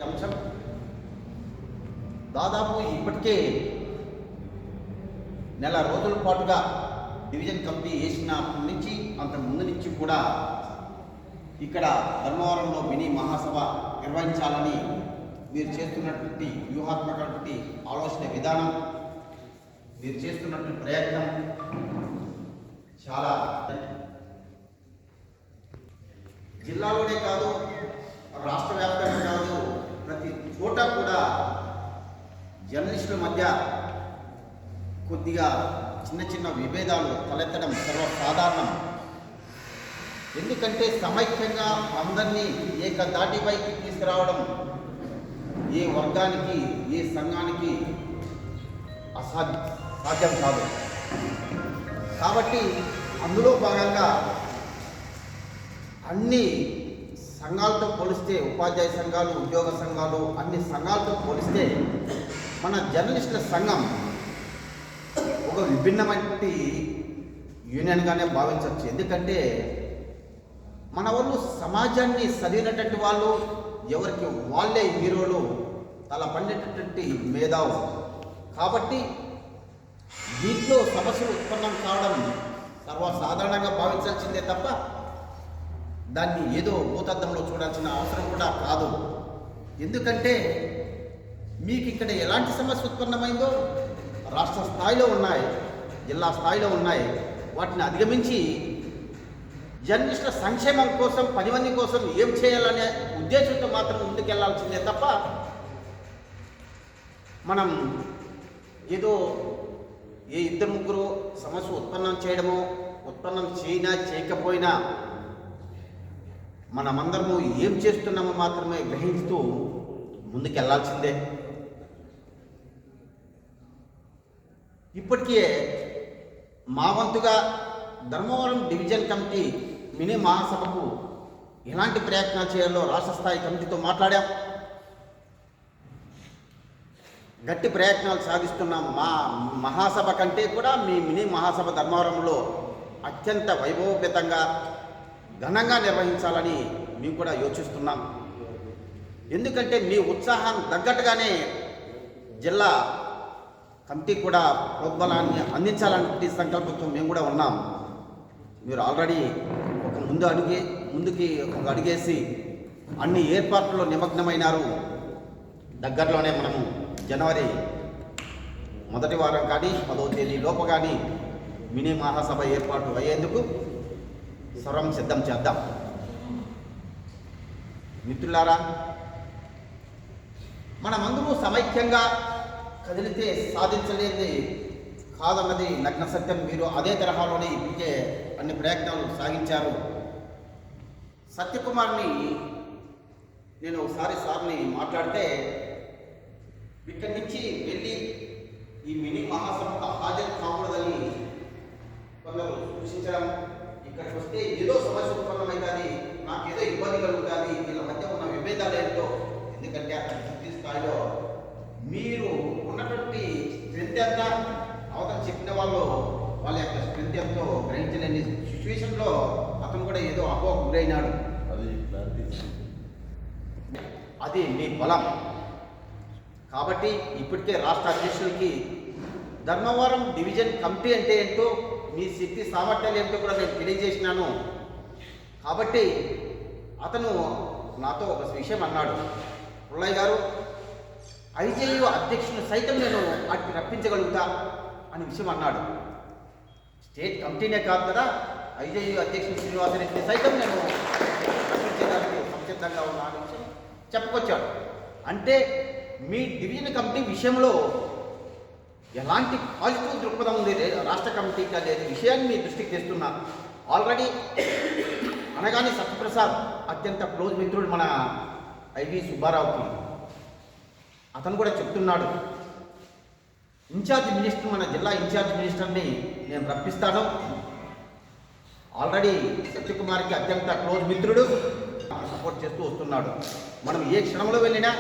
అంశం దాదాపు ఇప్పటికే నెల రోజుల పాటుగా డివిజన్ కమిటీ వేసినప్పటి నుంచి అంత ముందు నుంచి కూడా ఇక్కడ ధర్మవరంలో మినీ మహాసభ నిర్వహించాలని మీరు చేస్తున్నటువంటి వ్యూహాత్మకటువంటి ఆలోచన విధానం, మీరు చేస్తున్నటువంటి ప్రయత్నం చాలా జిల్లాలోనే కాదు, రాష్ట్ర వ్యాప్తంగా కాదు, ప్రతి చోట కూడా జర్నలిస్టుల మధ్య కొద్దిగా చిన్న చిన్న విభేదాలు తలెత్తడం సర్వసాధారణం. ఎందుకంటే సమైక్యంగా అందరినీ ఏకదాటిపైకి తీసుకురావడం ఏ వర్గానికి ఏ సంఘానికి సాధ్యం కాదు. కాబట్టి అందులో భాగంగా అన్ని సంఘాలతో పోలిస్తే, ఉపాధ్యాయ సంఘాలు, ఉద్యోగ సంఘాలు, అన్ని సంఘాలతో పోలిస్తే మన జర్నలిస్టుల సంఘం ఒక విభిన్నమైన యూనియన్గానే భావించవచ్చు. ఎందుకంటే మన వాళ్ళు సమాజాన్ని చదివినటువంటి వాళ్ళు, ఎవరికి వాళ్ళే హీరోలు, తల పండేటటువంటి మేధావు. కాబట్టి దీంట్లో సమస్యలు ఉత్పన్నం కావడం సర్వసాధారణంగా భావించాల్సిందే తప్ప దాన్ని ఏదో భూతద్దంలో చూడాల్సిన అవసరం కూడా కాదు. ఎందుకంటే మీకు ఇక్కడ ఎలాంటి సమస్య ఉత్పన్నమైందో రాష్ట్ర స్థాయిలో ఉన్నాయి, జిల్లా స్థాయిలో ఉన్నాయి. వాటిని అధిగమించి జర్నలిస్టుల సంక్షేమం కోసం, 10 మంది కోసం ఏం చేయాలనే ఉద్దేశంతో మాత్రం ముందుకెళ్లాల్సిందే తప్ప మనం ఏదో ఏ ఇద్దరు ముగ్గురు సమస్య ఉత్పన్నం చేయడమో, ఉత్పన్నం చేయినా చేయకపోయినా మనమందరము ఏం చేస్తున్నామో మాత్రమే గ్రహిస్తూ ముందుకెళ్లాల్సిందే. ఇప్పటికే మా వంతుగా ధర్మవరం డివిజన్ కమిటీ మినీ మహాసభకు ఎలాంటి ప్రయత్నాలు చేయాలో రాష్ట్ర స్థాయి కమిటీతో మాట్లాడాం. గట్టి ప్రయత్నాలు సాగిస్తున్నాం. మా మహాసభ కంటే కూడా మీ మినీ మహాసభ ధర్మవరంలో అత్యంత వైభవపేతంగా ఘనంగా నిర్వహించాలని మేము కూడా యోచిస్తున్నాం. ఎందుకంటే మీ ఉత్సాహం తగ్గట్టుగానే జిల్లా కమిటీ కూడా ప్రోద్బలాన్ని అందించాలనే సంకల్పంతో మేము కూడా ఉన్నాం. మీరు ఆల్రెడీ ఒక ముందుకి ఒక అడుగేసి అన్ని ఏర్పాట్లలో నిమగ్నమైనారు. దగ్గరలోనే మనము జనవరి మొదటి వారం కానీ 10వ తేదీ లోపు కానీ మినీ మహాసభ ఏర్పాటు అయ్యేందుకు సర్వం సిద్ధం చేద్దాం. మిత్రులారా, మనమందరూ సమైక్యంగా కదిలితే సాధించలేనిది కాదన్నది నగ్న సత్యం. మీరు అదే తరహాలోనే ఇప్పటికే అన్ని ప్రయత్నాలు సాగించారు. సత్యకుమార్ని నేను ఒకసారి సార్ని మాట్లాడితే ఇక్కడి నుంచి వెళ్ళి ఈ మినీ మహాసభకు హాజరు కాకూడదని కొందరు సూచించడం, ఇక్కడికి వస్తే ఏదో సమస్య ఉత్పన్నమవుతుంది, నాకేదో ఇబ్బంది కలుగుతుంది, వీళ్ళ మధ్య ఉన్న విభేదాలు ఏంటో. ఎందుకంటే అక్కడ పూర్తి స్థాయిలో మీరు ఉన్నటువంటి స్ట్రెంత్ ఎంత, అవతల చెప్పిన వాళ్ళు వాళ్ళ యొక్క స్ట్రెంత్ ఎంతో గ్రహించలేని సిచ్యువేషన్లో అతను కూడా ఏదో అపోహకు గురైనాడు. అది మీ బలం. కాబట్టి ఇప్పటికే రాష్ట్ర అధ్యక్షులకి ధర్మవరం డివిజన్ కమిటీ అంటే ఏంటో, మీ శక్తి సామర్థ్యాలు ఏమిటో కూడా నేను తెలియజేసినాను. కాబట్టి అతను నాతో ఒక విషయం అన్నాడు, పుల్లయ్య గారు, ఐజేయు అధ్యక్షుని సైతం నేను వాటికి రప్పించగలుగుతా అనే విషయం అన్నాడు. స్టేట్ కమిటీనే కాదు కదా, ఐజేయు అధ్యక్షుడు శ్రీనివాసరెడ్డిని సైతం నేను రప్పించడానికి సంసిద్ధంగా ఉన్నా అనే విషయం చెప్పుకొచ్చాడు. అంటే మీ డివిజన్ కమిటీ విషయంలో ఎలాంటి పాజిటివ్ దృక్పథం ఉంది రాష్ట్ర కమిటీకి అనే విషయాన్ని మీ దృష్టికి తెస్తున్నా. ఆల్రెడీ అనగానే సత్యప్రసాద్ అత్యంత క్లోజ్ మిత్రుడు మన ఐవి సుబ్బారావుకి, అతను కూడా చెప్తున్నాడు, ఇన్ఛార్జ్ మినిస్టర్, మన జిల్లా ఇన్ఛార్జ్ మినిస్టర్ని నేను రప్పిస్తాను. ఆల్రెడీ సత్యకుమార్కి అత్యంత క్లోజ్ మిత్రుడు, సపోర్ట్ చేస్తూ వస్తున్నాడు. మనం ఏ క్షణంలో వెళ్ళినా